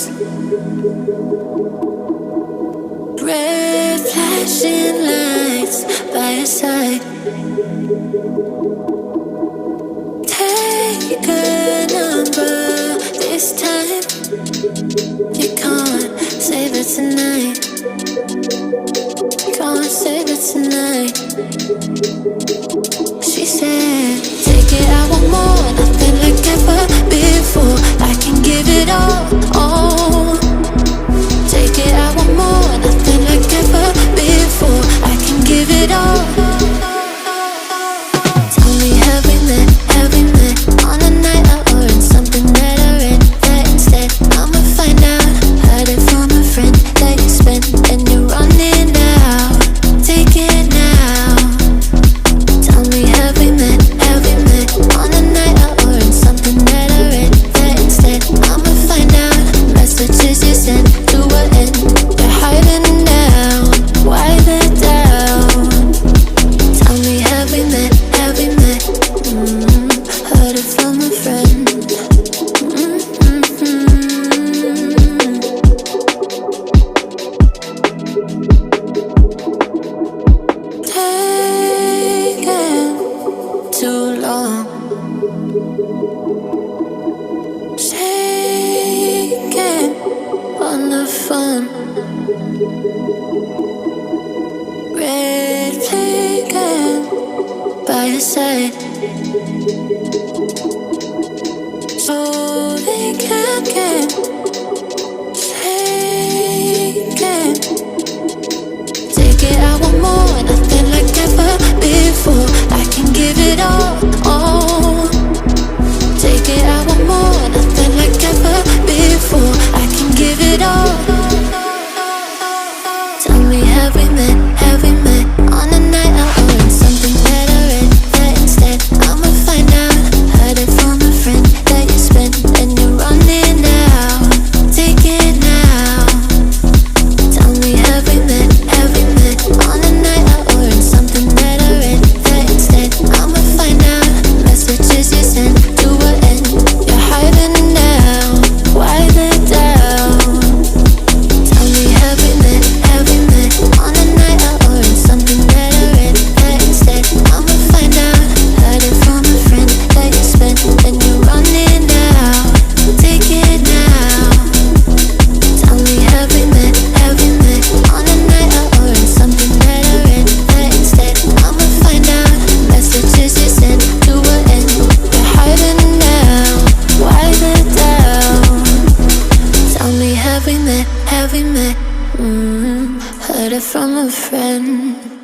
lights, red flashing lights by your side. Take a number this time. You can't save it tonight. Can't save it tonight. She said, take it, I want more, nothing like ever before. I can give it all. Take it, I want more, nothing like ever before. I can give it all. Tell me, have we met on a night out or in something that I read? That instead, I'ma find out. Heard it from a friend that you spent and you're running out. Take it now. Tell me, have we met on a night out or in something that I read? That instead, I'ma find out. Messages you sent to an end. You're hiding down. Why the doubt? Tell me, have we met? Heard it from a friend. Taking too long. Shaking on the phone. Red flagging by your side. So they can't get shaken. Take it, I want more, nothing like ever before. I can give it all. Take it, I want more, nothing like ever before. I can give it all. Tell me, have we met on a night out or in something that I read? That instead, I'ma find out. Heard it from a friend that you spent and you're running out. Take it now. Tell me, have we met on a night out or in something that I read? That instead, I'ma find out. Messages you sent to an end. You're hiding down. Why the doubt? Tell me, have we met on a night out or in something that I read? That instead, I'ma find out. Heard it from a friend that you spent and you're running out. Take it now. Tell me, have we met on a night out or in something that I read? That instead, I'ma find out. Messages you sent to an end. You're hiding down. Why the doubt? Tell me, have we met? Heard it from a friend.